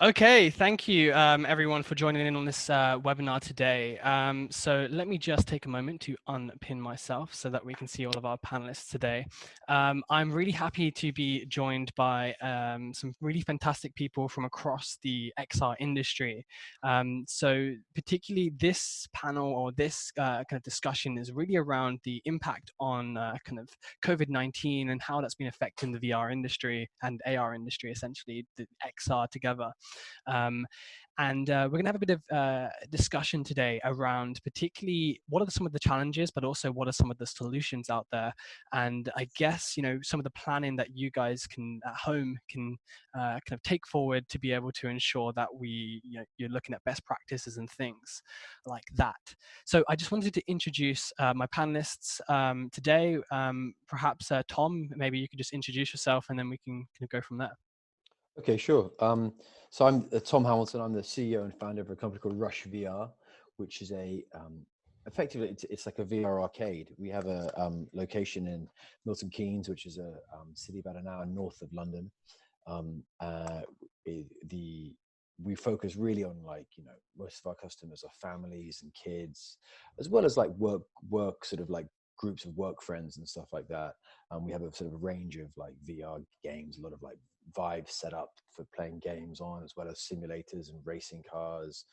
Okay, thank you everyone for joining in on this webinar today. So let me just take a moment to unpin myself so that we can see all of our panelists today. I'm really happy to be joined by some really fantastic people from across the XR industry. So particularly this panel or this kind of discussion is really around the impact on kind of COVID-19 and how that's been affecting the VR industry and AR industry, essentially the XR together. Um, and we're going to have a bit of discussion today around particularly what are some of the challenges, but also what are some of the solutions out there. And I guess, some of the planning that you guys can at home can kind of take forward to be able to ensure that you're looking at best practices and things like that. So I just wanted to introduce my panelists today. Perhaps Tom, maybe you could just introduce yourself and then we can kind of go from there. Okay, sure. So I'm Tom Hamilton. I'm the CEO and founder of a company called Rush VR, which is effectively it's like a VR arcade. We have a location in Milton Keynes, which is a city about an hour north of London. Um, uh, the We focus really on most of our customers are families and kids, as well as like work sort of like groups of work friends and stuff like that. We have a sort of range of like VR games, a lot of like Vive set up for playing games on, as well as simulators and racing cars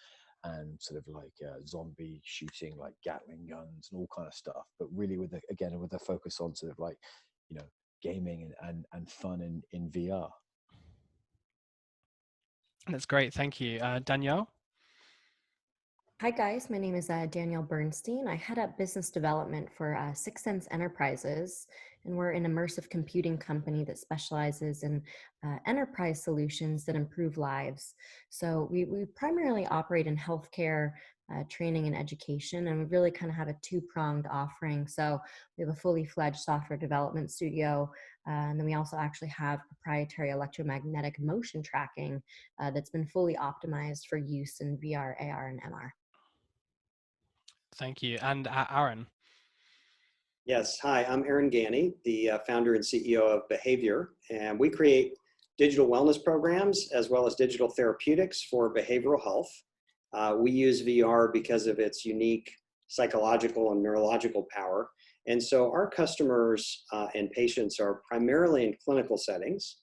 and sort of like zombie shooting, like Gatling guns and all kind of stuff. But really with a focus on sort of like, you know, gaming and fun in VR. That's great. Thank you. Danielle? Hi guys, my name is Danielle Bernstein. I head up business development for Six Sense Enterprises, and we're an immersive computing company that specializes in enterprise solutions that improve lives. So we primarily operate in healthcare, training, and education, and we really kind of have a two-pronged offering. So we have a fully fledged software development studio, and then we also actually have proprietary electromagnetic motion tracking that's been fully optimized for use in VR, AR, and MR. Thank you. And Aaron? Yes, hi, I'm Aaron Ganney, the founder and CEO of Behavior, and we create digital wellness programs as well as digital therapeutics for behavioral health. We use VR because of its unique psychological and neurological power. And so our customers and patients are primarily in clinical settings.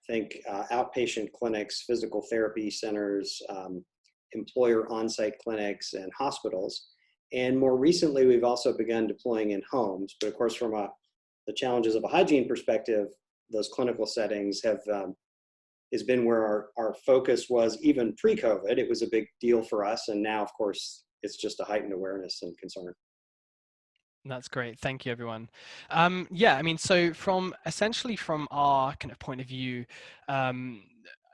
Think outpatient clinics, physical therapy centers, employer on-site clinics, and hospitals. And more recently, we've also begun deploying in homes. But of course, from the challenges of a hygiene perspective, those clinical settings has been where our focus was even pre-COVID. It was a big deal for us. And now, of course, it's just a heightened awareness and concern. That's great. Thank you, everyone. Yeah, I mean, so essentially from our kind of point of view,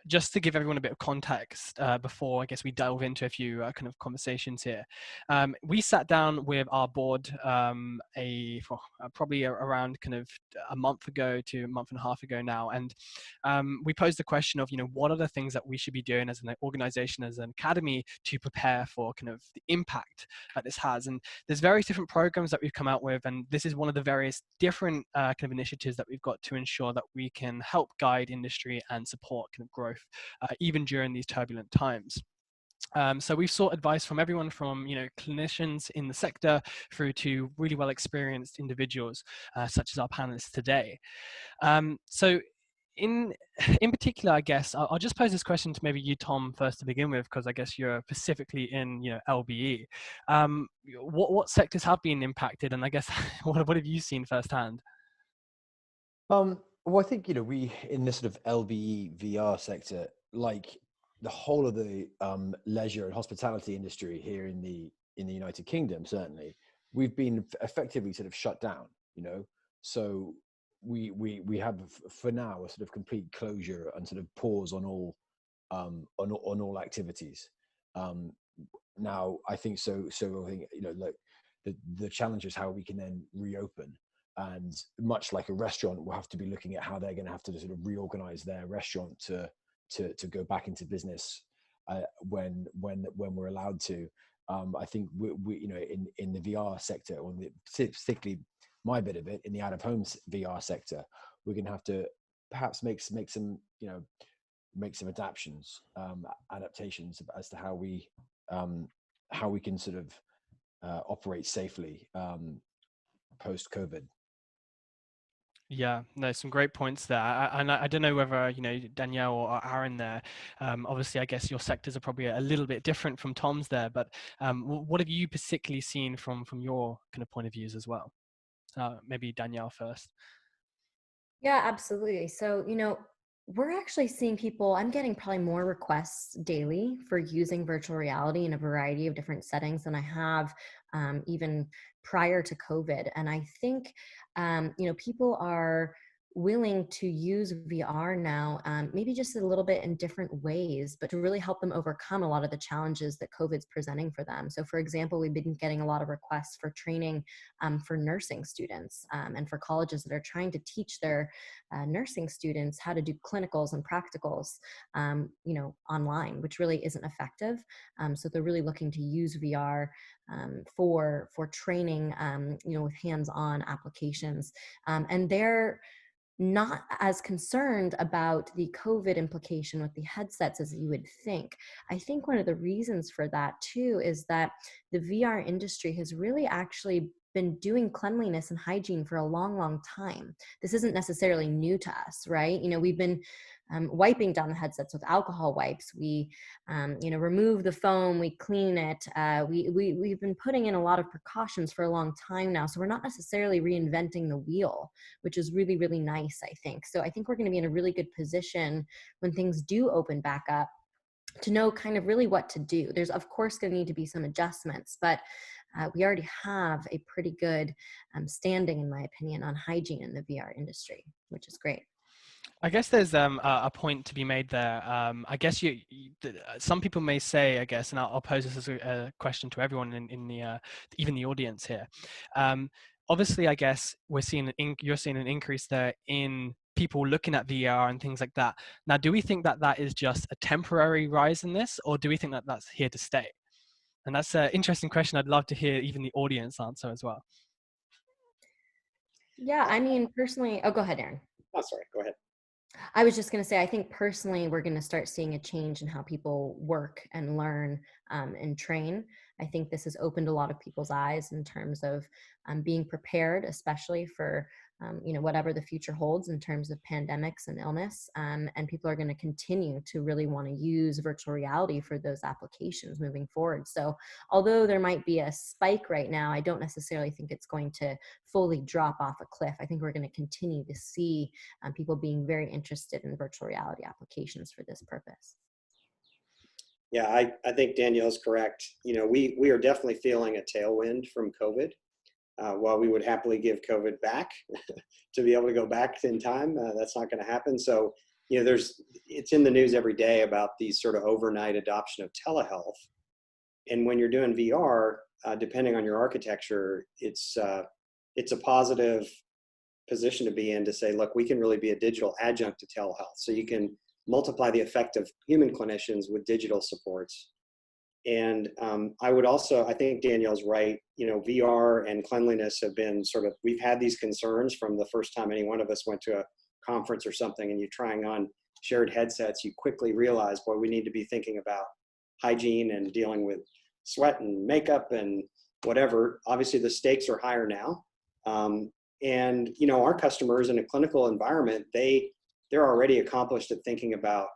just to give everyone a bit of context before I guess we delve into a few kind of conversations here. We sat down with our board probably around kind of a month ago to a month and a half ago now, and we posed the question of, what are the things that we should be doing as an organization, as an academy, to prepare for kind of the impact that this has. And there's various different programs that we've come out with, and this is one of the various different kind of initiatives that we've got to ensure that we can help guide industry and support kind of growth even during these turbulent times. So we've sought advice from everyone from clinicians in the sector through to really well experienced individuals such as our panelists today. So in particular, I guess I'll just pose this question to maybe you, Tom, first to begin with, because I guess you're specifically in LBE. What sectors have been impacted, and I guess what have you seen firsthand? Well, I think we in this sort of LBE VR sector, like the whole of the leisure and hospitality industry here in the United Kingdom, certainly, we've been effectively sort of shut down. So we have for now a sort of complete closure and sort of pause on all activities. Um, Now I think so I think like the challenge is how we can then reopen, and much like a restaurant will have to be looking at how they're going to have to sort of reorganize their restaurant to go back into business when we're allowed to. I think we in the VR sector, or particularly my bit of it in the out of home VR sector, we're going to have to perhaps make some make some adaptations as to how we can sort of operate safely post COVID. Yeah, no, some great points there. And I don't know whether, Danielle or Aaron there, obviously, I guess your sectors are probably a little bit different from Tom's there, but what have you particularly seen from your kind of point of views as well? Maybe Danielle first. Yeah, absolutely. So, we're actually seeing people, I'm getting probably more requests daily for using virtual reality in a variety of different settings than I have even prior to COVID. And I think, people are willing to use VR now, maybe just a little bit in different ways, but to really help them overcome a lot of the challenges that COVID's presenting for them. So, for example, we've been getting a lot of requests for training for nursing students and for colleges that are trying to teach their nursing students how to do clinicals and practicals, online, which really isn't effective. So they're really looking to use VR for training, with hands-on applications, and they're not as concerned about the COVID implication with the headsets as you would think. I think one of the reasons for that too is that the VR industry has really actually been doing cleanliness and hygiene for a long, long time. This isn't necessarily new to us, right? We've been wiping down the headsets with alcohol wipes. We, remove the foam, we clean it. We've been putting in a lot of precautions for a long time now. So we're not necessarily reinventing the wheel, which is really, really nice, I think. So I think we're going to be in a really good position when things do open back up to know kind of really what to do. There's of course going to need to be some adjustments, but we already have a pretty good standing, in my opinion, on hygiene in the VR industry, which is great. I guess there's a point to be made there. I guess some people may say, I guess, and I'll pose this as a question to everyone in the even the audience here. Obviously, I guess you're seeing an increase there in people looking at VR and things like that. Now, do we think that is just a temporary rise in this, or do we think that that's here to stay? And that's an interesting question. I'd love to hear even the audience answer as well. Yeah, I mean, personally, oh, go ahead, Aaron. Oh, sorry, go ahead. I was just going to say, I think personally, we're going to start seeing a change in how people work and learn and train. I think this has opened a lot of people's eyes in terms of being prepared, especially for whatever the future holds in terms of pandemics and illness. And people are going to continue to really want to use virtual reality for those applications moving forward. So although there might be a spike right now, I don't necessarily think it's going to fully drop off a cliff. I think we're going to continue to see people being very interested in virtual reality applications for this purpose. Yeah, I think Danielle's correct. We are definitely feeling a tailwind from COVID. While we would happily give COVID back to be able to go back in time, that's not going to happen. So, it's in the news every day about these sort of overnight adoption of telehealth. And when you're doing VR, depending on your architecture, it's a positive position to be in to say, look, we can really be a digital adjunct to telehealth. So you can multiply the effect of human clinicians with digital supports. And I think Danielle's right, VR and cleanliness have been we've had these concerns from the first time any one of us went to a conference or something and you're trying on shared headsets, you quickly realize, boy, we need to be thinking about hygiene and dealing with sweat and makeup and whatever. Obviously the stakes are higher now. And our customers in a clinical environment, they're already accomplished at thinking about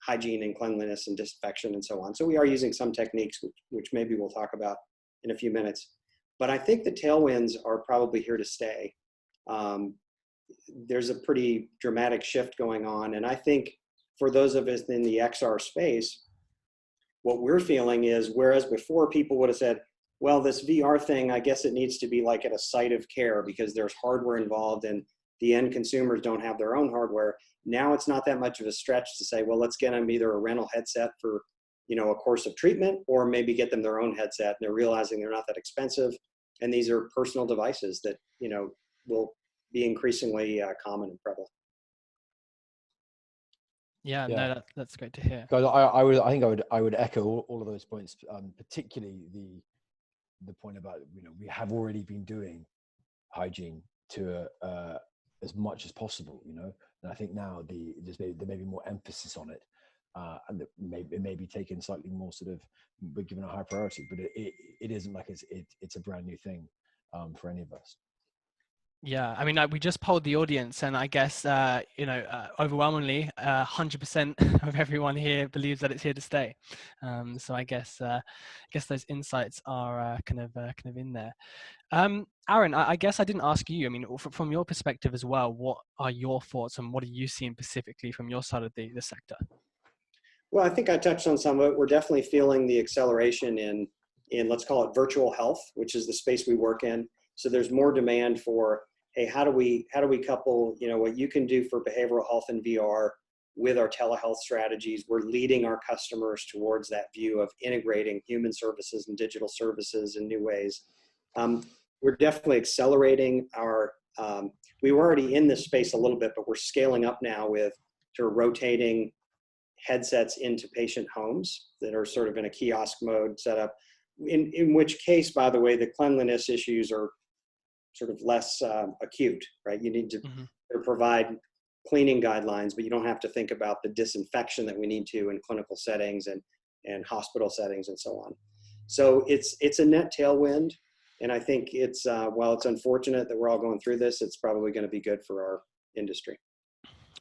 hygiene and cleanliness and disinfection and so on. So we are using some techniques, which maybe we'll talk about in a few minutes. But I think the tailwinds are probably here to stay. There's a pretty dramatic shift going on. And I think for those of us in the XR space, what we're feeling is, whereas before people would have said, well, this VR thing, I guess it needs to be like at a site of care because there's hardware involved and the end consumers don't have their own hardware. Now it's not that much of a stretch to say, well, let's get them either a rental headset for, a course of treatment, or maybe get them their own headset. And they're realizing they're not that expensive. And these are personal devices that, will be increasingly common and prevalent. Yeah, no, that's great to hear. Guys, I would echo all of those points, particularly the point about, we have already been doing hygiene to as much as possible, and I think now there may be more emphasis on it. and that it may be taken slightly more sort of, we're given a high priority, but it isn't like it's a brand new thing for any of us. Yeah, I mean, we just polled the audience, and I guess overwhelmingly, 100% of everyone here believes that it's here to stay. So I guess those insights are kind of in there. Aaron, I guess I didn't ask you. I mean, from your perspective as well, what are your thoughts and what are you seeing specifically from your side of the sector? Well, I think I touched on some of it. We're definitely feeling the acceleration in let's call it virtual health, which is the space we work in. So there's more demand for, hey, how do we couple, what you can do for behavioral health and VR with our telehealth strategies? We're leading our customers towards that view of integrating human services and digital services in new ways. We're definitely accelerating our, we were already in this space a little bit, but we're scaling up now with sort of rotating headsets into patient homes that are sort of in a kiosk mode setup, in which case, by the way, the cleanliness issues are sort of less acute, right? You need to provide cleaning guidelines, but you don't have to think about the disinfection that we need to in clinical settings and hospital settings and so on. So it's a net tailwind. And I think it's, while it's unfortunate that we're all going through this, it's probably going to be good for our industry.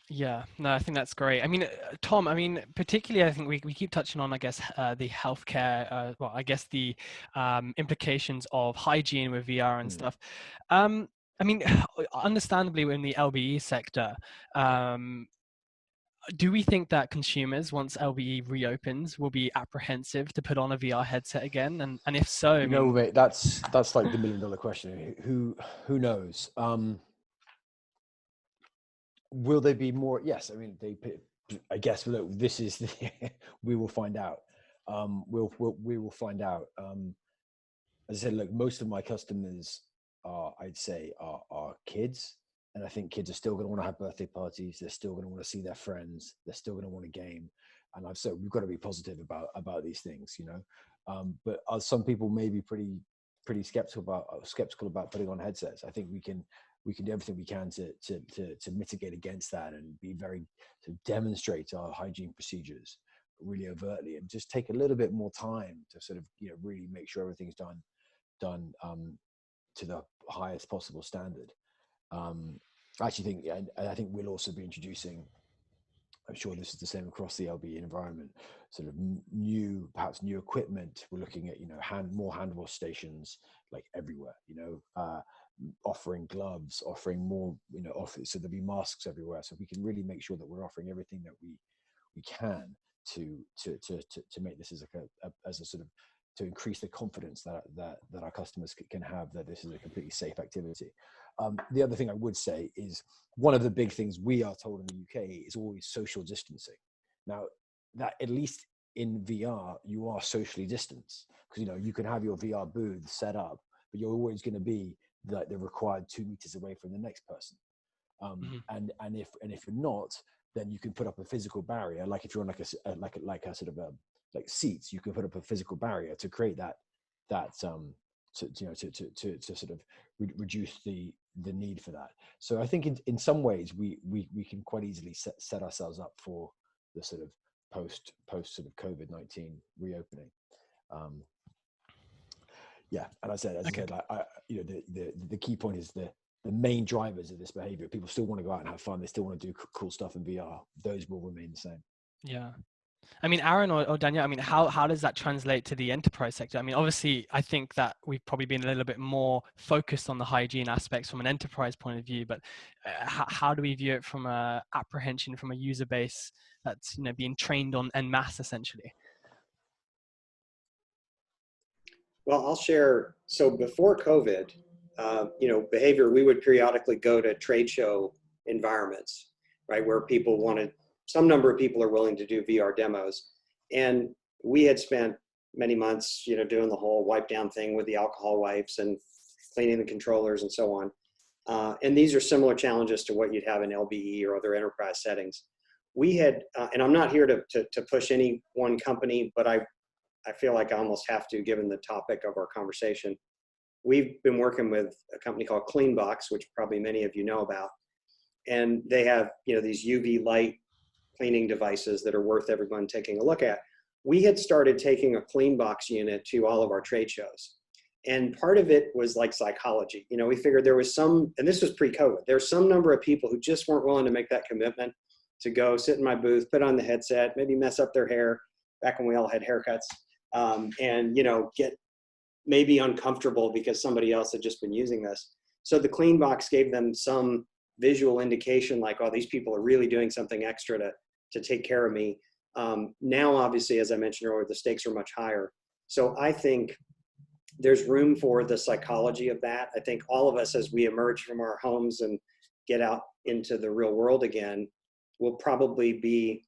Yeah, no, I think that's great. I mean, Tom, I mean, particularly, I think we keep touching on, I guess, the healthcare, well, I guess the implications of hygiene with VR and stuff. I mean, understandably, we're in the LBE sector. Do we think that consumers, once LBE reopens, will be apprehensive to put on a VR headset again? And if so, I mean, mate, that's like the $1 million question. Who knows? Will they be more? Yes, I mean, I guess. Look, this is we will find out. We will find out. As I said, look, most of my customers I'd say, are kids, and I think kids are still going to want to have birthday parties. They're still going to want to see their friends. They're still going to want to game. And I've said we've got to be positive about these things, But some people may be pretty skeptical about putting on headsets. I think we can do everything we can to mitigate against that and be to demonstrate our hygiene procedures really overtly, and just take a little bit more time to sort of really make sure everything's done to the highest possible standard. I actually think, and I think we'll also be introducing, I'm sure this is the same across the LBE environment, sort of perhaps new equipment. We're looking at more hand wash stations like everywhere, offering gloves, offering more, so there'll be masks everywhere, so we can really make sure that we're offering everything that we can to make this as a sort of, to increase the confidence that our customers can have that this is a completely safe activity. The other thing I would say is, one of the big things we are told in the UK is always social distancing. Now, that at least in VR, you are socially distanced, because you can have your VR booth set up, but you're always going to be the required 2 meters away from the next person. And if you're not, then you can put up a physical barrier. Like if you're on like a sort of like seats, you can put up a physical barrier to create that to sort of reduce the need for that. So I think in some ways we can quite easily set ourselves up for the sort of post sort of COVID-19 reopening. Yeah, and as I said, the key point is the main drivers of this behavior. People still want to go out and have fun. They still want to do cool stuff in VR. Those will remain the same. Yeah. I mean, Aaron or Daniel, I mean, how does that translate to the enterprise sector? I mean, obviously, I think that we've probably been a little bit more focused on the hygiene aspects from an enterprise point of view, but how do we view it from a apprehension from a user base that's being trained on en masse, essentially? Well, I'll share. So before COVID, behavior, we would periodically go to trade show environments, right, where some number of people are willing to do VR demos. And we had spent many months, doing the whole wipe down thing with the alcohol wipes and cleaning the controllers and so on. And these are similar challenges to what you'd have in LBE or other enterprise settings. We had, and I'm not here to push any one company, but I feel like I almost have to, given the topic of our conversation. We've been working with a company called Cleanbox, which probably many of you know about. And they have, these UV light cleaning devices that are worth everyone taking a look at. We had started taking a CleanBox unit to all of our trade shows. And part of it was like psychology. You know, we figured there was some, and this was pre-COVID, there's some number of people who just weren't willing to make that commitment to go sit in my booth, put on the headset, maybe mess up their hair back when we all had haircuts, and, you know, get maybe uncomfortable because somebody else had just been using this. So the CleanBox gave them some visual indication like, oh, these people are really doing something extra to take care of me. Now, obviously, as I mentioned earlier, the stakes are much higher. So I think there's room for the psychology of that. I think all of us, as we emerge from our homes and get out into the real world again, will probably be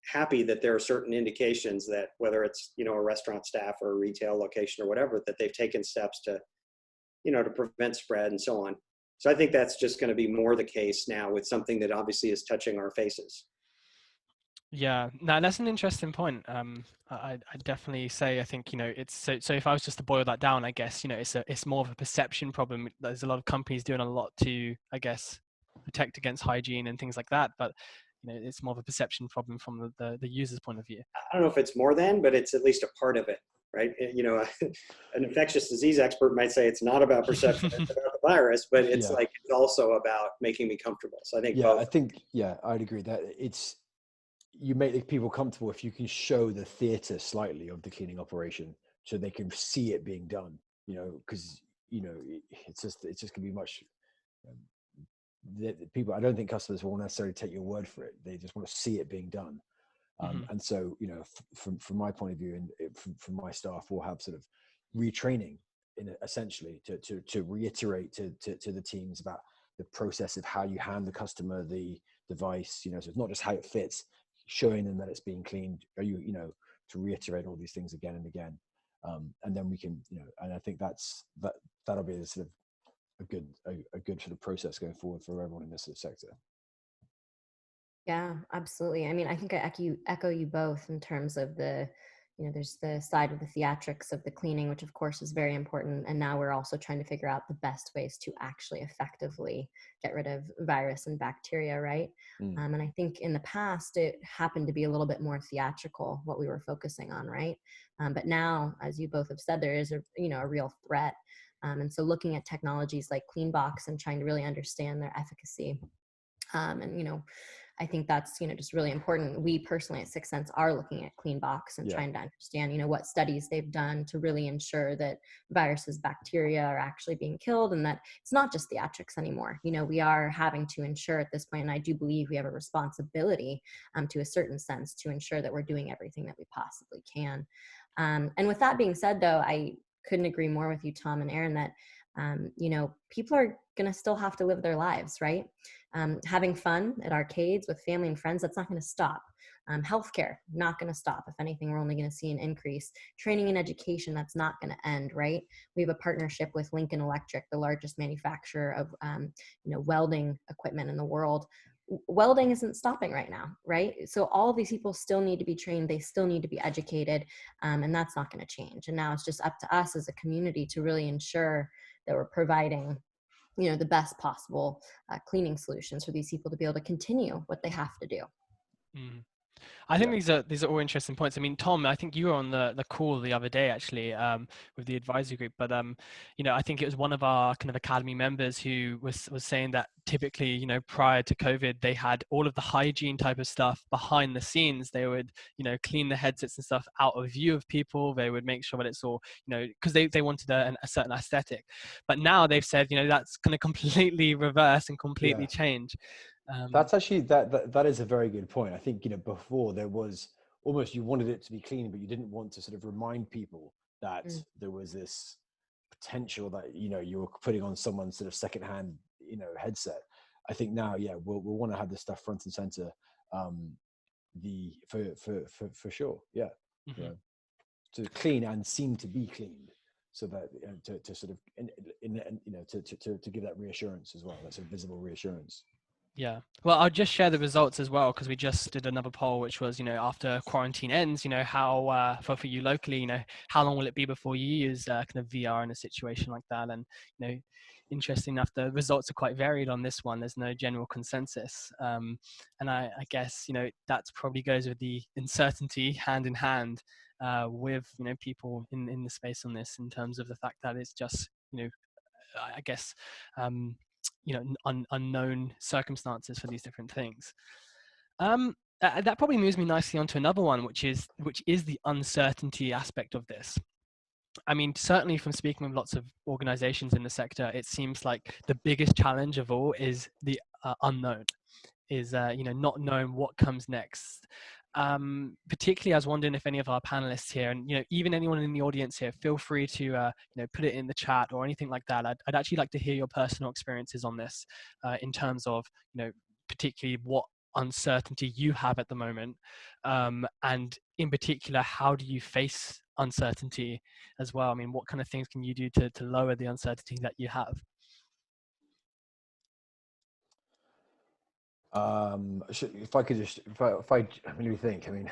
happy that there are certain indications that whether it's, you know, a restaurant staff or a retail location or whatever, that they've taken steps to, you know, to prevent spread and so on. So I think that's just going to be more the case now with something that obviously is touching our faces. Yeah, no, that's an interesting point. I definitely say I think, you know, it's so if I was just to boil that down, I guess, you know, it's more of a perception problem. There's a lot of companies doing a lot to, I guess, protect against hygiene and things like that, but you know, it's more of a perception problem from the user's point of view. I don't know if it's more than, but it's at least a part of it, right? You know, an infectious disease expert might say it's not about perception, it's about the virus, but it's like it's also about making me comfortable. So I think both. I'd agree that you make the people comfortable if you can show the theater slightly of the cleaning operation so they can see it being done, you know, because, you know, it's just gonna be much the people. I don't think customers will necessarily take your word for it. They just want to see it being done. And so, you know, from my point of view and from my staff, we'll have sort of retraining essentially to reiterate to the teams about the process of how you hand the customer the device, you know, so it's not just how it fits, showing them that it's being cleaned, or you know, to reiterate all these things again and again. And then we can, you know, and I think that'll be a sort of a good sort of process going forward for everyone in this sort of sector. Yeah, absolutely. I mean, I think I echo you both in terms of the, you know, there's the side of the theatrics of the cleaning, which of course is very important. And now we're also trying to figure out the best ways to actually effectively get rid of virus and bacteria, right? And I think in the past, it happened to be a little bit more theatrical, what we were focusing on, right? But now, as you both have said, there is a real threat. And so looking at technologies like CleanBox and trying to really understand their efficacy. And, you know, I think that's, you know, just really important. We personally at Sixth Sense are looking at CleanBox and trying to understand, you know, what studies they've done to really ensure that viruses, bacteria are actually being killed and that it's not just theatrics anymore. You know, we are having to ensure at this point, and I do believe we have a responsibility to a certain sense to ensure that we're doing everything that we possibly can. And with that being said, though, I couldn't agree more with you, Tom and Aaron, that you know, people are going to still have to live their lives, right? Having fun at arcades with family and friends, that's not going to stop. Healthcare, not going to stop. If anything, we're only going to see an increase. Training and education, that's not going to end, right? We have a partnership with Lincoln Electric, the largest manufacturer of, you know, welding equipment in the world. Welding isn't stopping right now, right? So all of these people still need to be trained. They still need to be educated, and that's not going to change. And now it's just up to us as a community to really ensure that we're providing, you know, the best possible cleaning solutions for these people to be able to continue what they have to do. I think these are all interesting points. I mean, Tom, I think you were on the call the other day actually with the advisory group, but you know, I think it was one of our kind of academy members who was saying that typically, you know, prior to COVID, they had all of the hygiene type of stuff behind the scenes. They would, you know, clean the headsets and stuff out of view of people. They would make sure that it's all, you know, because they wanted a certain aesthetic. But now they've said, you know, that's going to completely reverse and completely change. That's actually that is a very good point. I think, you know, before there was almost, you wanted it to be clean, but you didn't want to sort of remind people that there was this potential that, you know, you were putting on someone's sort of secondhand, you know, headset. I think now, we'll want to have this stuff front and center, for sure, you know, to clean and seem to be cleaned, so that to sort of you know, to give that reassurance as well, that sort of visible reassurance. Yeah. Well, I'll just share the results as well, because we just did another poll, which was, after quarantine ends, how, for you locally, how long will it be before you use kind of VR in a situation like that? And, interesting enough, the results are quite varied on this one. There's no general consensus. And I guess, that probably goes with the uncertainty hand in hand with, people in the space on this, in terms of the fact that it's just, I guess, unknown circumstances for these different things. That probably moves me nicely onto another one, which is the uncertainty aspect of this. I mean, certainly from speaking with lots of organizations in the sector, it seems like the biggest challenge of all is the unknown, is not knowing what comes next. Particularly, I was wondering if any of our panelists here, and even anyone in the audience here, feel free to put it in the chat or anything like that. I'd actually like to hear your personal experiences on this, in terms of particularly what uncertainty you have at the moment, and in particular, how do you face uncertainty as well? I mean, what kind of things can you do to lower the uncertainty that you have? If I could just, if I really think, I mean,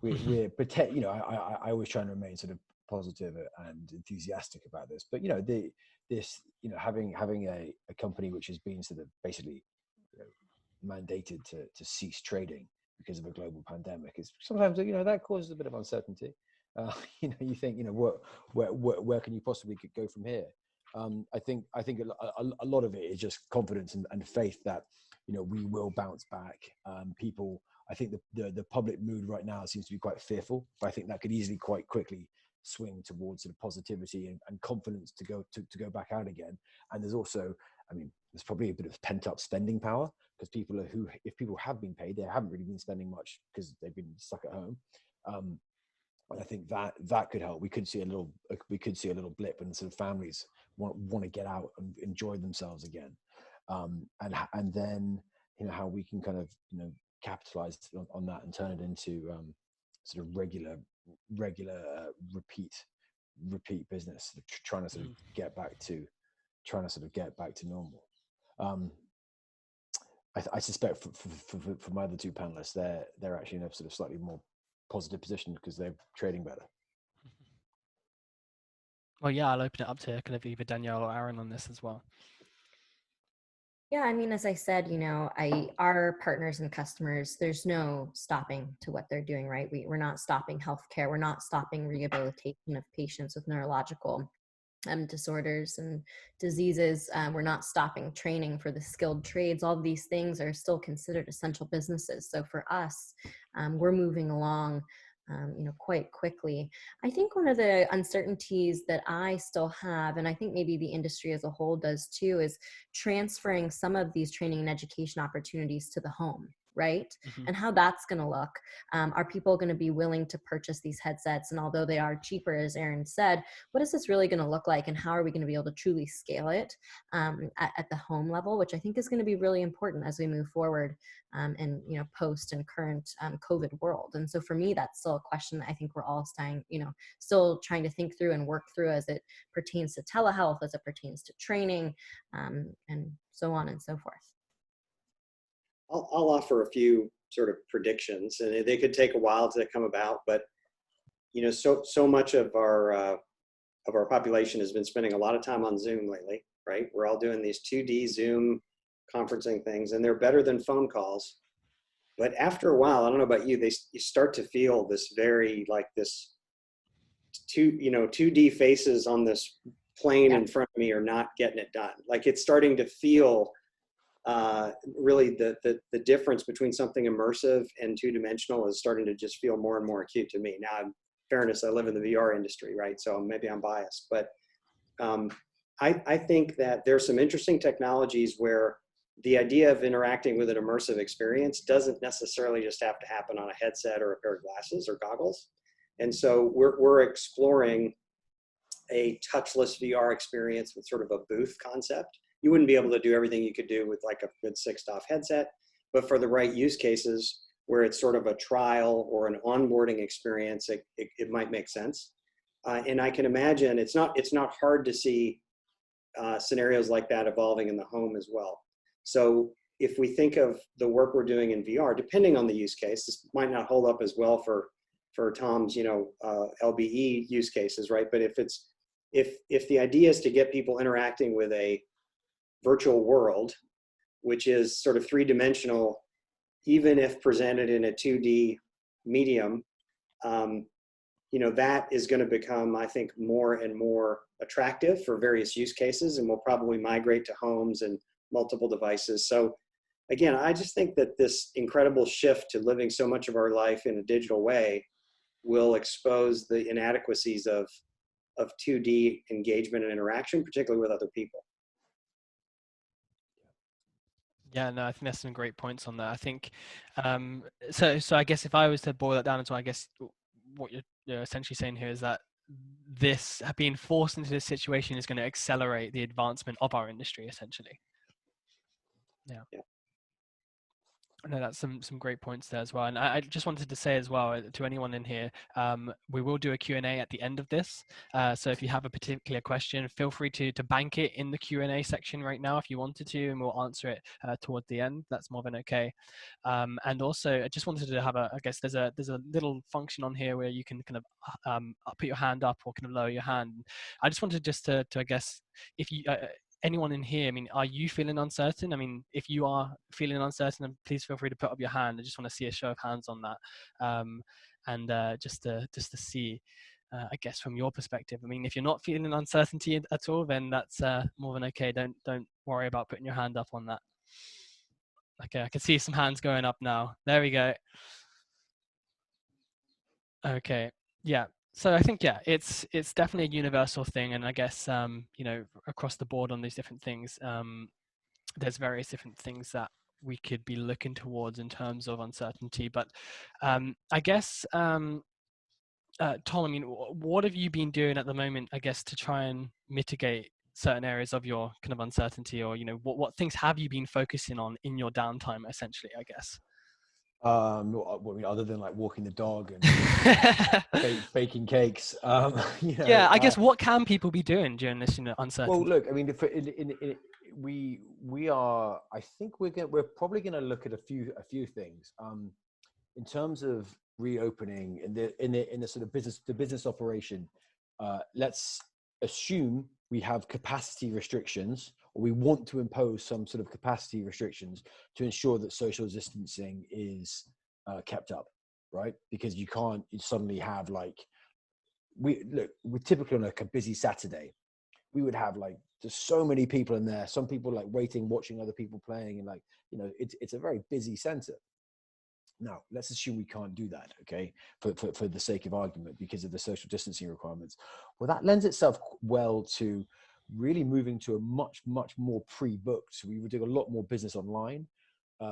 we're pretend, I always try and remain sort of positive and enthusiastic about this, but having a company which has been sort of basically mandated to cease trading because of a global pandemic is sometimes, that causes a bit of uncertainty. You think, where can you possibly go from here? I think a lot of it is just confidence and faith that we will bounce back. People, I think the public mood right now seems to be quite fearful, but I think that could easily quite quickly swing towards sort of positivity and confidence to go back out again. And there's also, I mean, there's probably a bit of pent up spending power, because if people have been paid, they haven't really been spending much because they've been stuck at home. And I think that could help. We could see a little blip, and sort of families want to get out and enjoy themselves again. And then how we can kind of capitalize on that and turn it into sort of regular repeat business, trying to sort of get back to normal. I suspect for my other two panelists, they're actually in a sort of slightly more positive position because they're trading better. Well, yeah, I'll open it up to kind of either Danielle or Aaron on this as well. Yeah, I mean, as I said, our partners and customers, there's no stopping to what they're doing, right? We're not stopping healthcare. We're not stopping rehabilitation of patients with neurological disorders and diseases. We're not stopping training for the skilled trades. All of these things are still considered essential businesses. So for us, we're moving along quite quickly. I think one of the uncertainties that I still have, and I think maybe the industry as a whole does too, is transferring some of these training and education opportunities to the home, right? And how that's going to look. Are people going to be willing to purchase these headsets? And although they are cheaper, as Aaron said, what is this really going to look like? And how are we going to be able to truly scale it at the home level, which I think is going to be really important as we move forward in post and current COVID world. And so for me, that's still a question that I think we're all still trying to think through and work through as it pertains to telehealth, as it pertains to training, and so on and so forth. I'll offer a few sort of predictions, and they could take a while to come about, but so much of our population has been spending a lot of time on Zoom lately, right? We're all doing these 2D Zoom conferencing things, and they're better than phone calls. But after a while, I don't know about you, you start to feel this very this 2D faces on this plane in front of me are not getting it done. Like, it's starting to feel really the difference between something immersive and two-dimensional is starting to just feel more and more acute to me. Now, in fairness, I live in the VR industry, right? So maybe I'm biased, but I think that there's some interesting technologies where the idea of interacting with an immersive experience doesn't necessarily just have to happen on a headset or a pair of glasses or goggles. And so we're exploring a touchless VR experience with sort of a booth concept. You wouldn't be able to do everything you could do with like a good 6DoF headset, but for the right use cases where it's sort of a trial or an onboarding experience, it might make sense. And I can imagine it's not hard to see scenarios like that evolving in the home as well. So if we think of the work we're doing in VR, depending on the use case, this might not hold up as well for Tom's, LBE use cases, right? But if the idea is to get people interacting with a virtual world, which is sort of three-dimensional, even if presented in a 2D medium, that is going to become, I think, more and more attractive for various use cases, and will probably migrate to homes and multiple devices. So again, I just think that this incredible shift to living so much of our life in a digital way will expose the inadequacies of 2D engagement and interaction, particularly with other people. Yeah, no, I think there's some great points on that. I think, so I guess if I was to boil it down into, I guess what you're essentially saying here is that this being forced into this situation is going to accelerate the advancement of our industry, essentially. Yeah. No, that's some great points there as well. And I just wanted to say as well to anyone in here, we will do a Q&A at the end of this. So if you have a particular question, feel free to bank it in the Q&A section right now if you wanted to, and we'll answer it toward the end. That's more than okay. And also, I just wanted to have I guess there's a little function on here where you can kind of put your hand up or kind of lower your hand. I just wanted to I guess, if you anyone in here, I mean, are you feeling uncertain? I mean, if you are feeling uncertain, then please feel free to put up your hand. I just want to see a show of hands on that. And just to see, I guess, from your perspective. I mean, if you're not feeling uncertainty at all, then that's more than okay. Don't worry about putting your hand up on that. Okay, I can see some hands going up now. There we go. Okay, yeah. So I think, yeah, it's definitely a universal thing, and I guess across the board on these different things, there's various different things that we could be looking towards in terms of uncertainty. But I guess, Tom, I mean, what have you been doing at the moment, I guess, to try and mitigate certain areas of your kind of uncertainty, or what things have you been focusing on in your downtime, essentially, I guess? I mean, other than like walking the dog and baking cakes, Yeah, I guess what can people be doing during this uncertainty? Well, look, I mean, we are. I think we're probably going to look at a few things in terms of reopening in the sort of business operation. Let's assume we have capacity restrictions, or we want to impose some sort of capacity restrictions to ensure that social distancing is kept up, right? Because you can't suddenly have we're typically on like a busy Saturday, we would have like just so many people in there, some people like waiting, watching other people playing, and it's a very busy center. Now, let's assume we can't do that, okay, for the sake of argument, because of the social distancing requirements. Well, that lends itself well to really moving to a much more pre-booked. So we would do a lot more business online.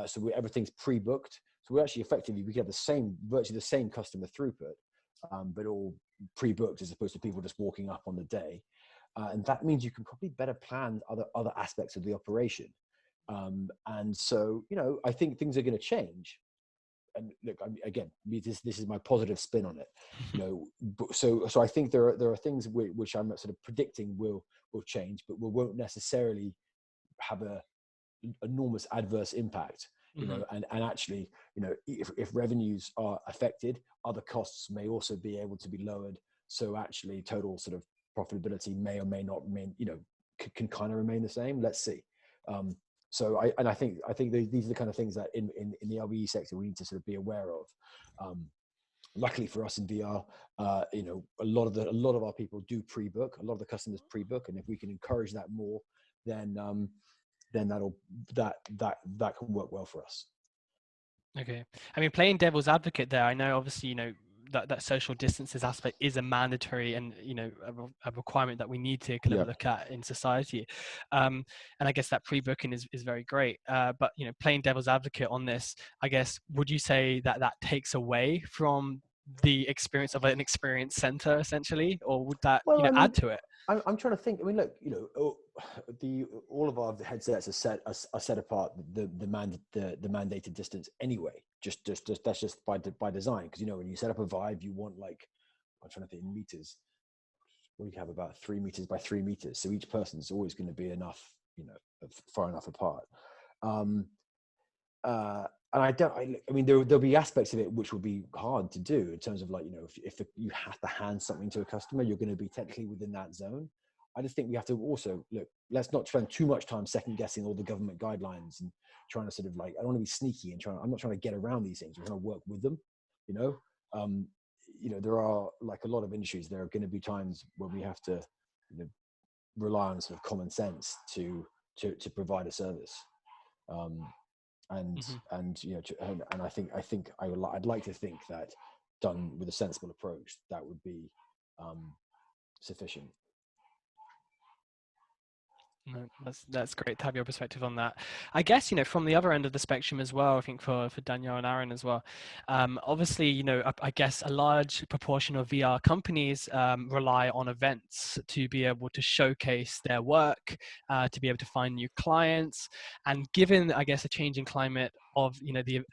So everything's pre-booked. So we actually effectively, we could have virtually the same customer throughput, but all pre-booked, as opposed to people just walking up on the day. And that means you can probably better plan other aspects of the operation. And so, I think things are going to change. And look, again, this is my positive spin on it. So I think there are things which I'm sort of predicting will change, but we won't necessarily have a enormous adverse impact. And actually, if revenues are affected, other costs may also be able to be lowered. So actually, total sort of profitability may or may not can kind of remain the same. Let's see. So I think these are the kind of things that in the LBE sector we need to sort of be aware of. Luckily for us in VR, a lot of our people do pre-book. A lot of the customers pre-book, and if we can encourage that more, then that can work well for us. Okay, I mean, playing devil's advocate there, I know obviously that social distances aspect is a mandatory and a requirement that we need to kind of look at in society, and I guess that pre-booking is very great, but playing devil's advocate on this, I guess, would you say that takes away from the experience of an experience center essentially, or would that add to it? I'm trying to think. I mean, look, all of our headsets are set apart the mandated distance anyway. Just that's just by design, because when you set up a Vive, you want I'm trying to think in meters. We have about 3 meters by 3 meters, so each person is always going to be enough, far enough apart. and I mean, there'll be aspects of it which will be hard to do in terms of like, if you have to hand something to a customer, you're going to be technically within that zone. I just think we have to also look, let's not spend too much time second guessing all the government guidelines and trying to sort of like, I don't want to be sneaky and I'm not trying to get around these things. We're trying to work with them, there are like a lot of industries, there are going to be times when we have to, rely on sort of common sense to provide a service. And I think I'd like to think that done with a sensible approach, that would be sufficient. No, that's great to have your perspective on that. I guess, from the other end of the spectrum as well, I think for Danielle and Aaron as well, obviously, I guess a large proportion of VR companies rely on events to be able to showcase their work, to be able to find new clients. And given, I guess, a changing climate of,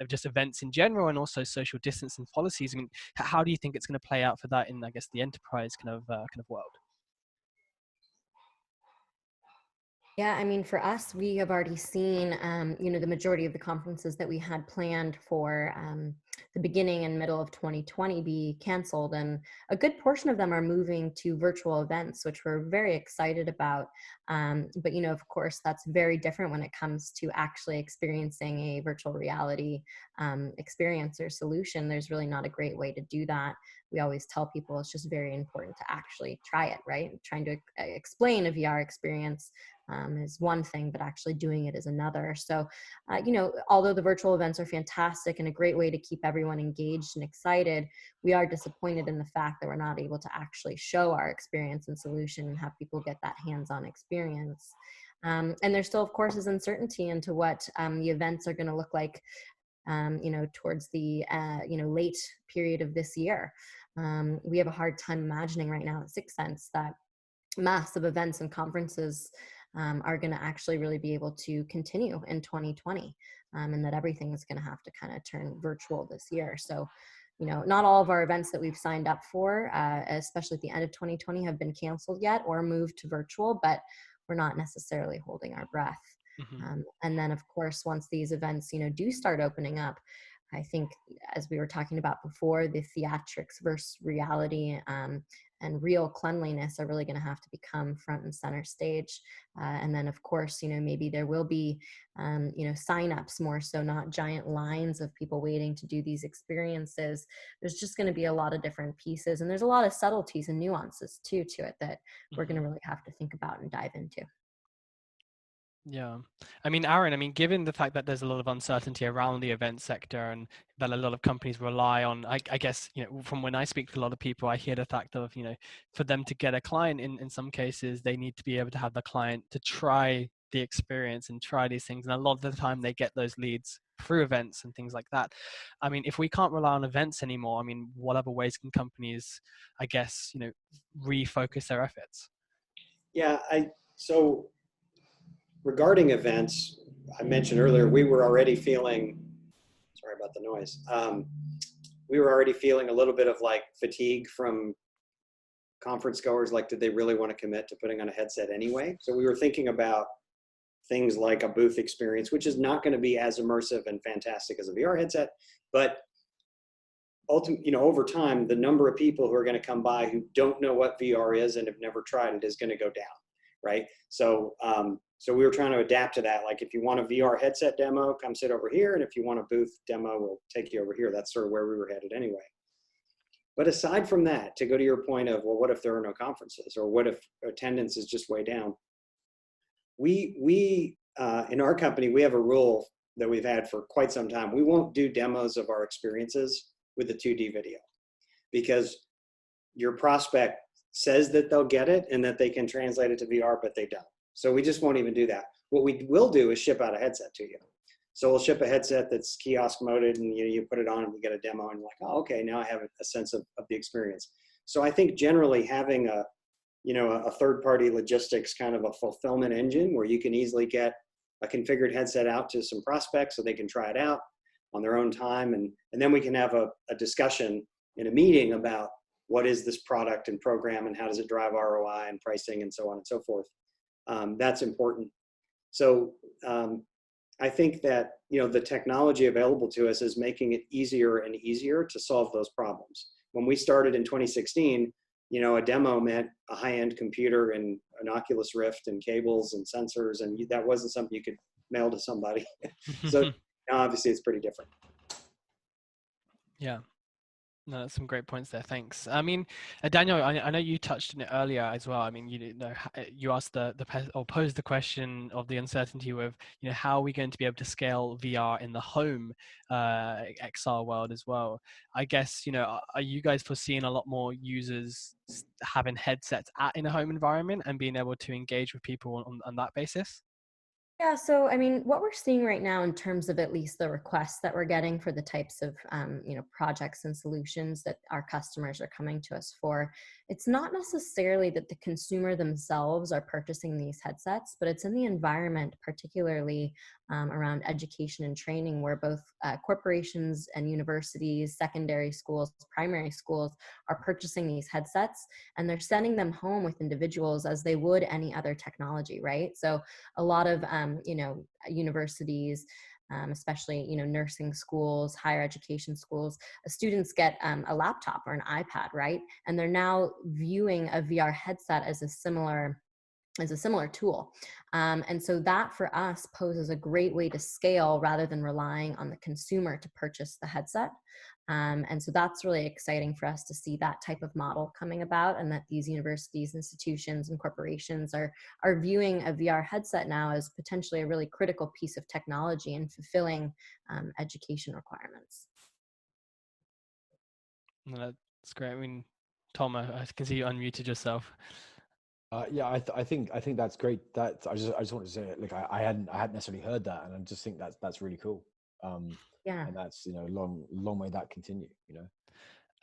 of just events in general and also social distancing policies, I mean, how do you think it's going to play out for that in, I guess, the enterprise kind of world? Yeah, I mean, for us, we have already seen, the majority of the conferences that we had planned for the beginning and middle of 2020 be canceled. And a good portion of them are moving to virtual events, which we're very excited about. But, of course, that's very different when it comes to actually experiencing a virtual reality experience or solution. There's really not a great way to do that. We always tell people it's just very important to actually try it, right? Trying to explain a VR experience is one thing, but actually doing it is another. So, although the virtual events are fantastic and a great way to keep everyone engaged and excited, we are disappointed in the fact that we're not able to actually show our experience and solution and have people get that hands-on experience. And there still, of course, is uncertainty into what the events are going to look like, towards the, late period of this year. We have a hard time imagining right now at Sixth Sense that massive events and conferences are going to actually really be able to continue in 2020, and that everything is going to have to kind of turn virtual this year. So, not all of our events that we've signed up for, especially at the end of 2020, have been canceled yet or moved to virtual, but we're not necessarily holding our breath. Mm-hmm. And then, of course, once these events, do start opening up, I think, as we were talking about before, the theatrics versus reality and real cleanliness are really going to have to become front and center stage. And then, of course, maybe there will be, signups more so, not giant lines of people waiting to do these experiences. There's just going to be a lot of different pieces. And there's a lot of subtleties and nuances, too, to it that we're going to really have to think about and dive into. Yeah. I mean, Aaron, given the fact that there's a lot of uncertainty around the event sector and that a lot of companies rely on, I guess, from when I speak to a lot of people, I hear the fact of, for them to get a client in some cases, they need to be able to have the client to try the experience and try these things. And a lot of the time they get those leads through events and things like that. I mean, if we can't rely on events anymore, what other ways can companies, I guess, refocus their efforts? Yeah, so regarding events, I mentioned earlier, we were already feeling, sorry about the noise, we were already feeling a little bit of like fatigue from conference goers, like did they really want to commit to putting on a headset anyway? So we were thinking about things like a booth experience, which is not going to be as immersive and fantastic as a VR headset, but ultimately, over time, the number of people who are going to come by who don't know what VR is and have never tried it is going to go down, right? So, so we were trying to adapt to that. Like if you want a VR headset demo, come sit over here. And if you want a booth demo, we'll take you over here. That's sort of where we were headed anyway. But aside from that, to go to your point of, well, what if there are no conferences, or what if attendance is just way down? We in our company, we have a rule that we've had for quite some time. We won't do demos of our experiences with a 2D video, because your prospect says that they'll get it and that they can translate it to VR, but they don't. So we just won't even do that. What we will do is ship out a headset to you. So we'll ship a headset that's kiosk moded, and you put it on and we get a demo, and like, oh, okay, now I have a sense of the experience. So I think generally having a third-party logistics kind of a fulfillment engine where you can easily get a configured headset out to some prospects so they can try it out on their own time. And then we can have a discussion in a meeting about what is this product and program and how does it drive ROI and pricing and so on and so forth. That's important. So I think that, the technology available to us is making it easier and easier to solve those problems. When we started in 2016, a demo meant a high-end computer and an Oculus Rift and cables and sensors, and that wasn't something you could mail to somebody. So now obviously it's pretty different. Yeah. No, that's some great points there. Thanks. I mean, Daniel, I know you touched on it earlier as well. I mean, you asked or posed the question of the uncertainty with, how are we going to be able to scale VR in the home XR world as well? I guess, are you guys foreseeing a lot more users having headsets in a home environment and being able to engage with people on that basis? Yeah, so I mean, what we're seeing right now in terms of at least the requests that we're getting for the types of projects and solutions that our customers are coming to us for, it's not necessarily that the consumer themselves are purchasing these headsets, but it's in the environment, particularly around education and training, where both corporations and universities, secondary schools, primary schools are purchasing these headsets, and they're sending them home with individuals as they would any other technology, right? So a lot of universities, especially nursing schools, higher education schools, students get a laptop or an iPad, right? And they're now viewing a VR headset as a similar tool. And so that for us poses a great way to scale rather than relying on the consumer to purchase the headset. And so that's really exciting for us to see that type of model coming about, and that these universities, institutions, and corporations are viewing a VR headset now as potentially a really critical piece of technology in fulfilling education requirements. No, that's great. I mean, Tom, I can see you unmuted yourself. Yeah, I think that's great. That I just wanted to say, like, I hadn't necessarily heard that, and I just think that's really cool. Yeah. And that's long may that continue.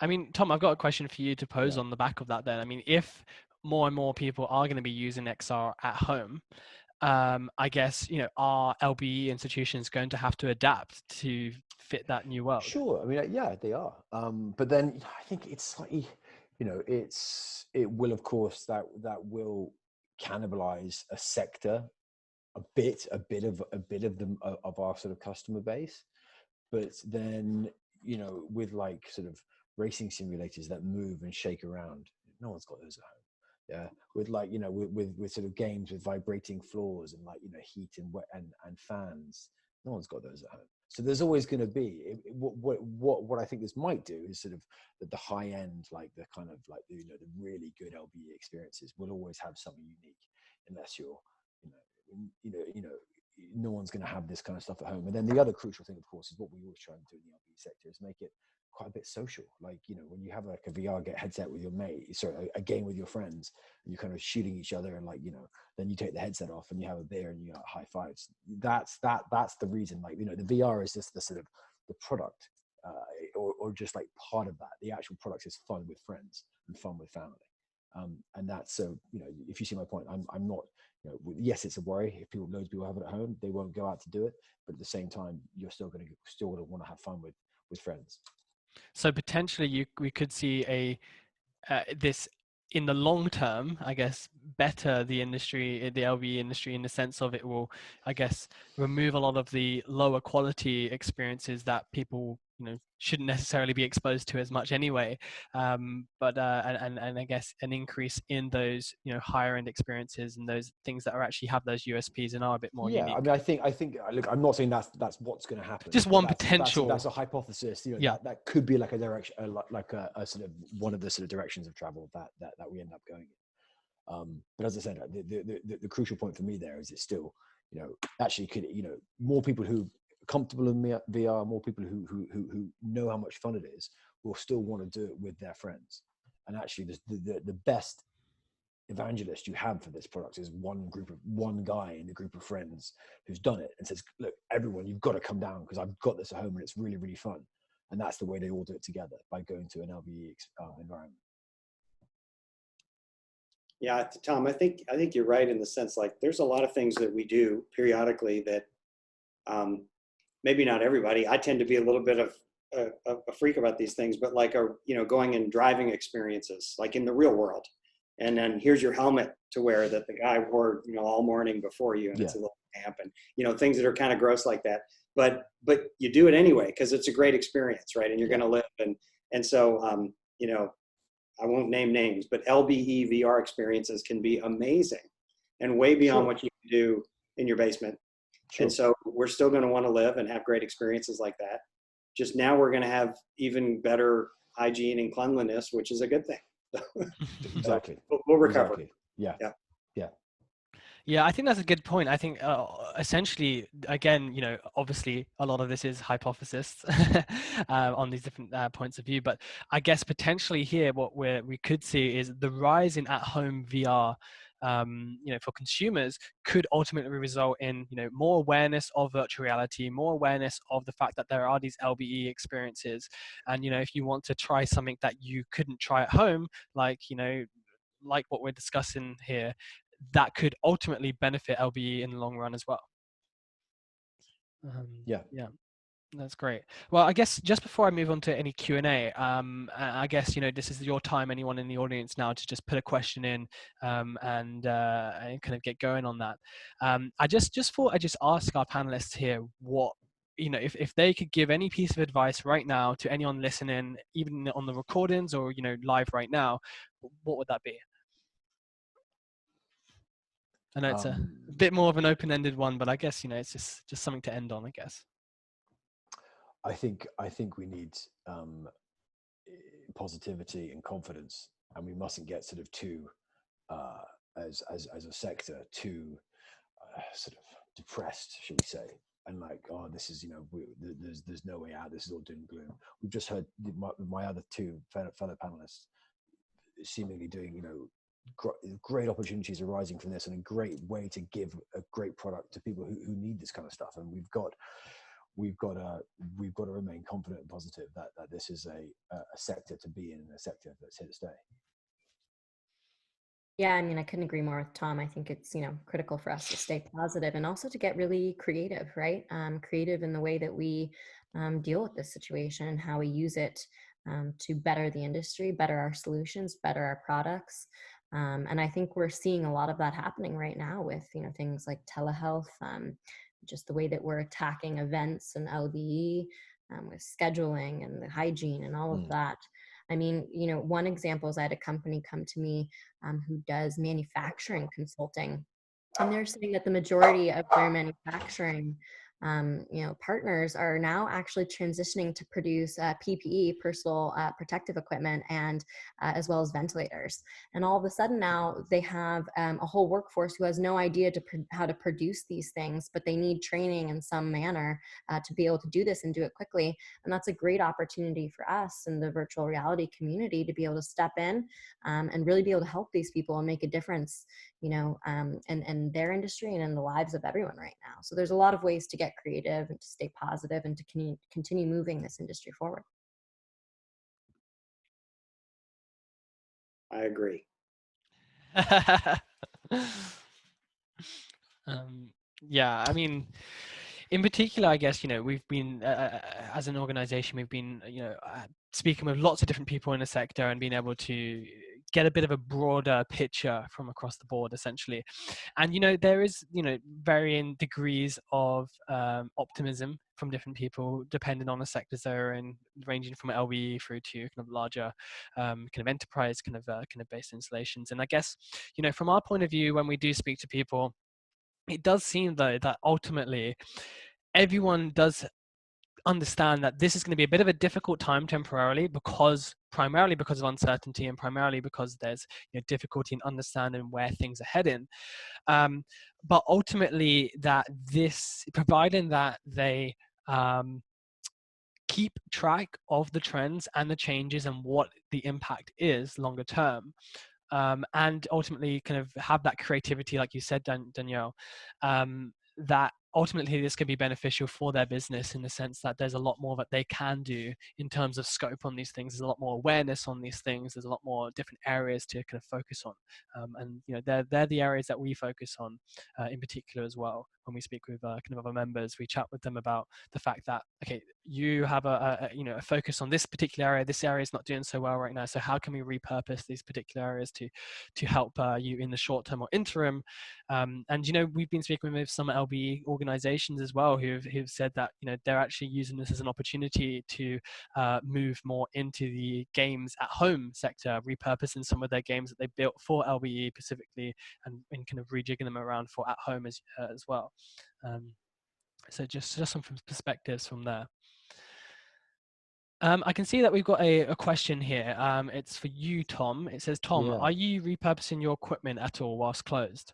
I mean, Tom, I've got a question for you to pose Yeah. on the back of that. Then, I mean, if more and more people are going to be using XR at home, I guess are LBE institutions going to have to adapt to fit that new world? Sure. I mean, yeah, they are. But then I think it's slightly, it will, of course, that will cannibalize a sector, a bit of our sort of customer base. But then, with like sort of racing simulators that move and shake around, no one's got those at home. Yeah, with like with sort of games with vibrating floors and like heat and wet and fans, no one's got those at home. So there's always going to be what I think this might do is sort of the high end, like the kind of like the really good LBE experiences will always have something unique, unless you're no one's going to have this kind of stuff at home. And then the other crucial thing, of course, is what we always try and do in the LBE sector is make it quite a bit social. Like, when you have like a VR headset with your mate, sorry, a game with your friends, and you're kind of shooting each other, and like, then you take the headset off and you have a beer and you high fives. That's the reason. Like, the VR is just the sort of the product, or just like part of that. The actual product is fun with friends and fun with family. And that's so, if you see my point, I'm not, yes, it's a worry. If loads of people have it at home, they won't go out to do it. But at the same time, you're still going to want to have fun with friends. So potentially we could see this in the long term, I guess, better the industry, the LBE industry, in the sense of it will, I guess, remove a lot of the lower quality experiences that people, shouldn't necessarily be exposed to as much anyway. But I guess an increase in those, higher end experiences and those things that actually have those USPs and are a bit more unique. I mean, I think, look, I'm not saying that's what's going to happen. Just one potential. That's a hypothesis. Yeah. That could be like a direction, like a sort of one of the sort of directions of travel that we end up going in. But as I said, the crucial point for me there is it's still, actually could, more people who are comfortable in VR, more people who know how much fun it is, will still want to do it with their friends. And actually, the best evangelist you have for this product is one guy in a group of friends who's done it and says, look, everyone, you've got to come down because I've got this at home and it's really, really fun. And that's the way they all do it together, by going to an LBE environment. Yeah, Tom, I think you're right in the sense, like, there's a lot of things that we do periodically that maybe not everybody. I tend to be a little bit of a freak about these things, but like going and driving experiences, like in the real world. And then here's your helmet to wear that the guy wore, all morning before you. And it's a little lamp and, things that are kind of gross like that. But you do it anyway because it's a great experience, right? And you're going to live. And so, I won't name names, but LBE VR experiences can be amazing and way beyond what you can do in your basement. Sure. And so we're still going to want to live and have great experiences like that. Just now we're going to have even better hygiene and cleanliness, which is a good thing. Exactly. We'll recover. Exactly. Yeah. Yeah. Yeah. Yeah, I think that's a good point. I think essentially, again, obviously a lot of this is hypothesis on these different points of view, but I guess potentially here what we could see is the rise in at-home VR, for consumers could ultimately result in, more awareness of virtual reality, more awareness of the fact that there are these LBE experiences. And, if you want to try something that you couldn't try at home, like what we're discussing here, that could ultimately benefit LBE in the long run as well. Yeah, that's great. Well, I guess just before I move on to any Q&A, I guess, this is your time, anyone in the audience now, to just put a question in and kind of get going on that. I just thought I'd just ask our panelists here what, if they could give any piece of advice right now to anyone listening, even on the recordings or, live right now, what would that be? I know it's a bit more of an open-ended one, but I guess, it's just something to end on, I guess. I think we need positivity and confidence, and we mustn't get sort of too, as a sector, too sort of depressed, should we say? And like, oh, this is, there's no way out. This is all doom and gloom. We've just heard my other two fellow panelists seemingly doing, great opportunities arising from this, and a great way to give a great product to people who need this kind of stuff. And we've got to remain confident and positive that this is a sector to be in, and a sector that's here to stay. Yeah, I mean, I couldn't agree more with Tom. I think it's, critical for us to stay positive and also to get really creative, right? Creative in the way that we deal with this situation, how we use it to better the industry, better our solutions, better our products. And I think we're seeing a lot of that happening right now with, things like telehealth, just the way that we're attacking events and LBE, with scheduling and the hygiene and all of that. I mean, one example is I had a company come to me who does manufacturing consulting, and they're saying that the majority of their manufacturing partners are now actually transitioning to produce PPE, personal protective equipment, and as well as ventilators. And all of a sudden now they have a whole workforce who has no idea how to produce these things, but they need training in some manner to be able to do this and do it quickly. And that's a great opportunity for us in the virtual reality community to be able to step in and really be able to help these people and make a difference, in their industry and in the lives of everyone right now. So there's a lot of ways to get creative and to stay positive and to continue moving this industry forward. I agree. Yeah, I mean, in particular, I guess, we've been, as an organization, we've been, speaking with lots of different people in the sector and being able to get a bit of a broader picture from across the board, essentially. And, there is, varying degrees of optimism from different people, depending on the sectors they're in, ranging from LBE through to kind of larger kind of enterprise kind of based installations. And I guess, from our point of view, when we do speak to people, it does seem though that ultimately everyone does understand that this is going to be a bit of a difficult time temporarily, primarily because of uncertainty, and primarily because there's difficulty in understanding where things are heading. But ultimately, that this, providing that they keep track of the trends and the changes and what the impact is longer term, and ultimately kind of have that creativity, like you said, Danielle, that ultimately this could be beneficial for their business in the sense that there's a lot more that they can do in terms of scope on these things. There's a lot more awareness on these things. There's a lot more different areas to kind of focus on. And they're the areas that we focus on in particular as well. When we speak with kind of other members, we chat with them about the fact that, okay, you have a focus on this particular area. This area is not doing so well right now. So how can we repurpose these particular areas to help you in the short term or interim? And we've been speaking with some LBE organizations as well who've said that they're actually using this as an opportunity to move more into the games at home sector, repurposing some of their games that they built for LBE specifically, and kind of rejigging them around for at home as well. So just some perspectives from there. I can see that we've got a question here. It's for you, Tom. It says, Tom, Yeah. are you repurposing your equipment at all whilst closed?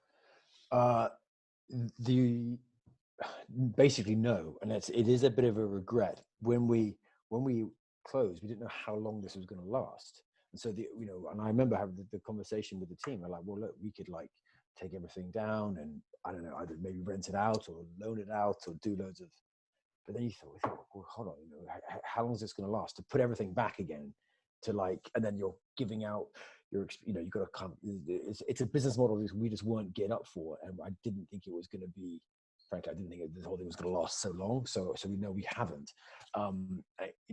Basically no, and it is a bit of a regret. When we closed, we didn't know how long this was going to last, and so and I remember having the conversation with the team. They're like, well, look, we could like take everything down and I don't know, either maybe rent it out or loan it out or do loads of. But then you thought, well, hold on, how long is this going to last to put everything back again to like, and then you're giving out you've got to come. It's a business model we just weren't getting up for, and I didn't think it was going to be. Frankly, I didn't think this whole thing was going to last so long. So we know we haven't.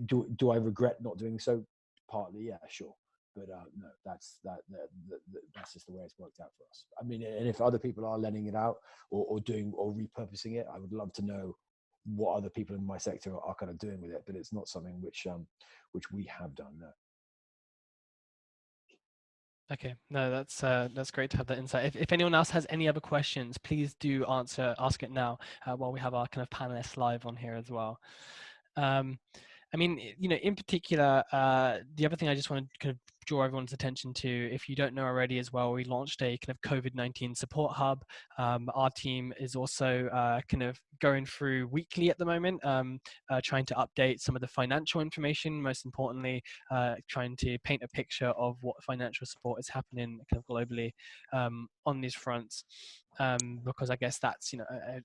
Do I regret not doing so? Partly, yeah, sure. But no, that's just the way it's worked out for us. I mean, and if other people are lending it out or doing or repurposing it, I would love to know what other people in my sector are kind of doing with it. But it's not something which we have done. No. Okay, no, that's great to have that insight. If anyone else has any other questions, please do ask it now while we have our kind of panelists live on here as well. I mean, in particular, the other thing I just want to kind of draw everyone's attention to, if you don't know already as well, we launched a kind of COVID-19 support hub. Our team is also kind of going through weekly at the moment, trying to update some of the financial information, most importantly, trying to paint a picture of what financial support is happening kind of globally on these fronts. Because I guess that's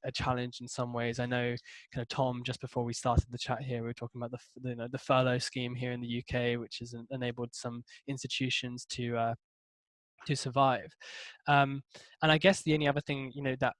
a challenge in some ways. I know kind of Tom, just before we started the chat here, we were talking about the furlough scheme here in the UK, which has enabled some institutions to survive. And I guess the only other thing that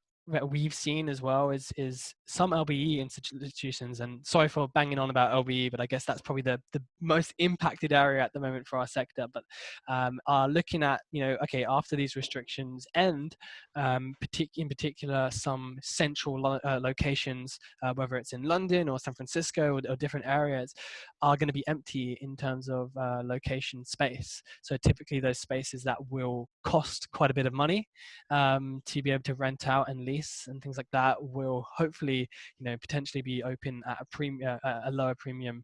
we've seen as well is some LBE institutions, and sorry for banging on about LBE, but I guess that's probably the most impacted area at the moment for our sector, but are looking at, okay, after these restrictions end, in particular, some central locations, whether it's in London or San Francisco or different areas, are going to be empty in terms of location space. So typically those spaces that will cost quite a bit of money to be able to rent out and lease and things like that will hopefully potentially be open at a lower premium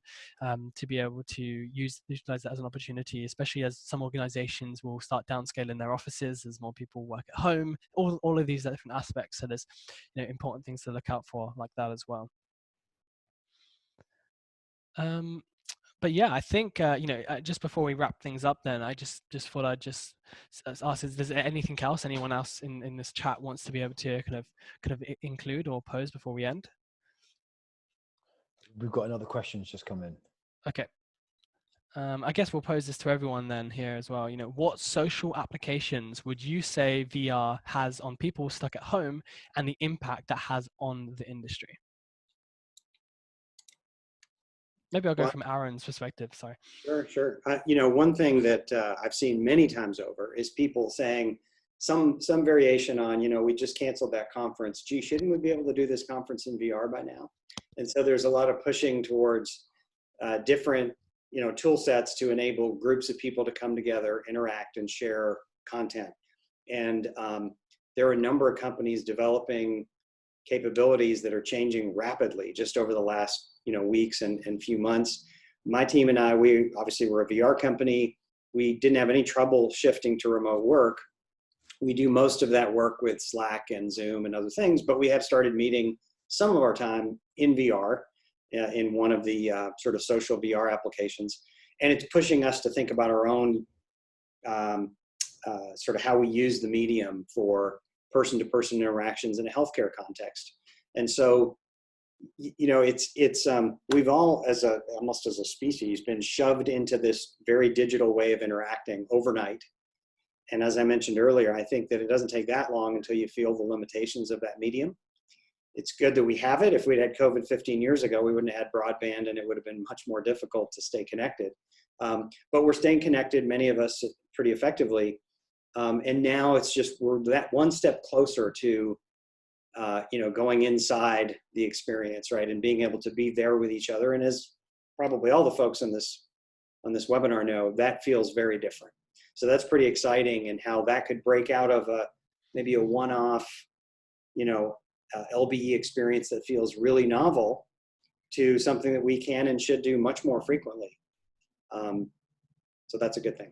to be able to utilize that as an opportunity, especially as some organizations will start downscaling their offices as more people work at home, all of these different aspects. So there's important things to look out for like that as well. But yeah, I think just before we wrap things up, then I just thought I'd just ask: is there anything else anyone else in this chat wants to be able to kind of include or pose before we end? We've got another question just come in. Okay. I guess we'll pose this to everyone then here as well. What social applications would you say VR has on people stuck at home and the impact that has on the industry? Maybe I'll go from Aaron's perspective. Sorry. Sure. One thing that I've seen many times over is people saying some variation on, we just canceled that conference. Gee, shouldn't we be able to do this conference in VR by now? And so there's a lot of pushing towards different, tool sets to enable groups of people to come together, interact, and share content. And there are a number of companies developing capabilities that are changing rapidly just over the last weeks and few months. My team and I, we're a VR company. We didn't have any trouble shifting to remote work. We do most of that work with Slack and Zoom and other things, but we have started meeting some of our time in VR in one of the sort of social VR applications. And it's pushing us to think about our own sort of how we use the medium for person-to-person interactions in a healthcare context. And so, you know, we've all, almost as a species, been shoved into this very digital way of interacting overnight. And as I mentioned earlier, I think that it doesn't take that long until you feel the limitations of that medium. It's good that we have it. If we'd had COVID 15 years ago, we wouldn't have had broadband, and it would have been much more difficult to stay connected. But we're staying connected, many of us pretty effectively. And now it's just, we're that one step closer to, you know, going inside the experience, right? And being able to be there with each other. And as probably all the folks on this webinar know, that feels very different. So that's pretty exciting, and how that could break out of maybe a one-off, you know, LBE experience that feels really novel to something that we can and should do much more frequently. So that's a good thing.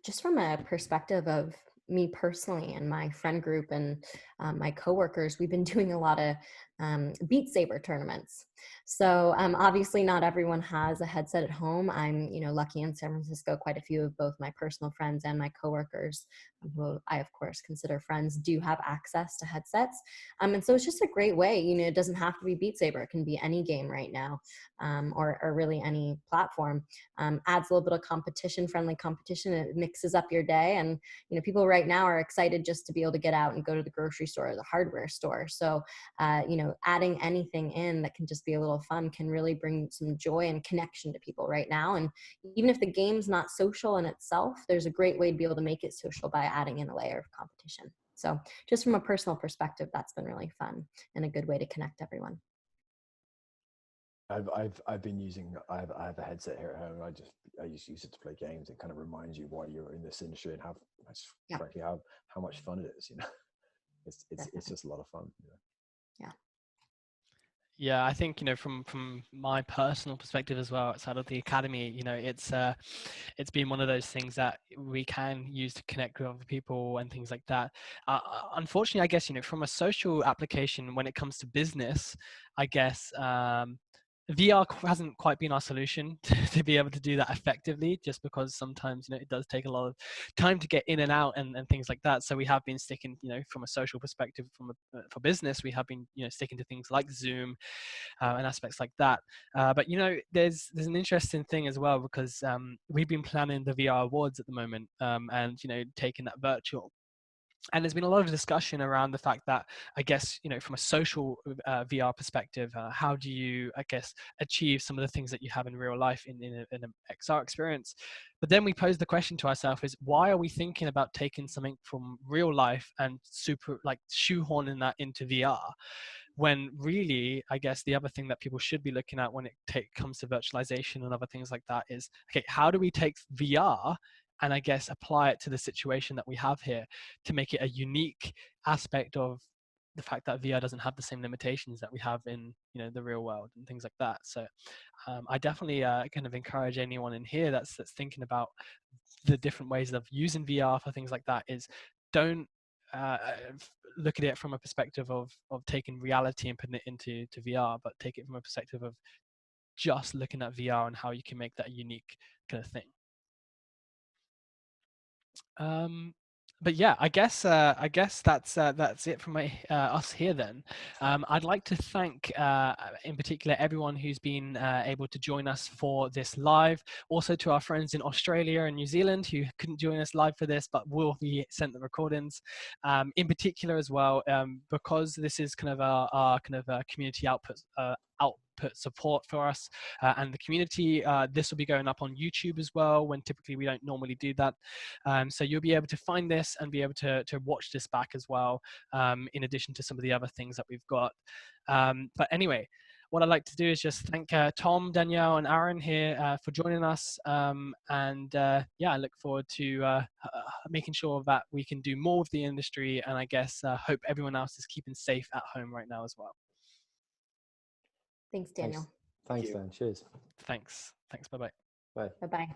Just from a perspective of me personally and my friend group and my coworkers, we've been doing a lot of Beat Saber tournaments. So obviously not everyone has a headset at home. I'm, you know, lucky in San Francisco. Quite a few of both my personal friends and my coworkers, who I of course consider friends, do have access to headsets. And so it's just a great way. You know, it doesn't have to be Beat Saber. It can be any game right now, or really any platform. Adds a little bit of competition, friendly competition. It mixes up your day, and you know, people right now are excited just to be able to get out and go to the grocery store or the hardware store. So you know, adding anything in that can just be a little fun can really bring some joy and connection to people right now. And even if the game's not social in itself, there's a great way to be able to make it social by adding in a layer of competition. So just from a personal perspective, that's been really fun and a good way to connect everyone. I've been using, I have a headset here at home. I just use it to play games. It kind of reminds you why you're in this industry and frankly how much fun it is. You know, it's just a lot of fun. You know? Yeah. Yeah, I think, you know, from my personal perspective as well, outside of the academy, you know, it's been one of those things that we can use to connect with other people and things like that. Unfortunately, I guess, you know, from a social application, when it comes to business, I guess VR hasn't quite been our solution to be able to do that effectively, just because sometimes, you know, it does take a lot of time to get in and out and things like that. So we have been sticking, you know, from a social perspective, for business, we have been, you know, sticking to things like Zoom and aspects like that. But you know, there's an interesting thing as well, because we've been planning the VR awards at the moment, and you know, taking that virtual. And there's been a lot of discussion around the fact that, I guess, you know, from a social VR perspective, how do you, I guess, achieve some of the things that you have in real life in an XR experience? But then we pose the question to ourselves: is why are we thinking about taking something from real life and shoehorning that into VR? When really, I guess the other thing that people should be looking at when it comes to virtualization and other things like that is, okay, how do we take VR and I guess apply it to the situation that we have here to make it a unique aspect of the fact that VR doesn't have the same limitations that we have in, you know, the real world and things like that. So I definitely kind of encourage anyone in here that's thinking about the different ways of using VR for things like that is, don't uh, look at it from a perspective of taking reality and putting it into VR, but take it from a perspective of just looking at VR and how you can make that a unique kind of thing. But yeah, I guess that's it from us here then. I'd like to thank in particular everyone who's been able to join us for this live. Also to our friends in Australia and New Zealand who couldn't join us live for this, but will be sent the recordings. In particular as well, because this is kind of our kind of community output support for us and the community. This will be going up on YouTube as well, when typically we don't normally do that. So you'll be able to find this and be able to watch this back as well, in addition to some of the other things that we've got. But anyway, what I'd like to do is just thank Tom, Danielle, and Aaron here for joining us. Yeah, I look forward to making sure that we can do more of the industry, and I guess hope everyone else is keeping safe at home right now as well. Thanks, Daniel. Thanks, Dan. Cheers. Thanks. Bye-bye. Bye. Bye-bye.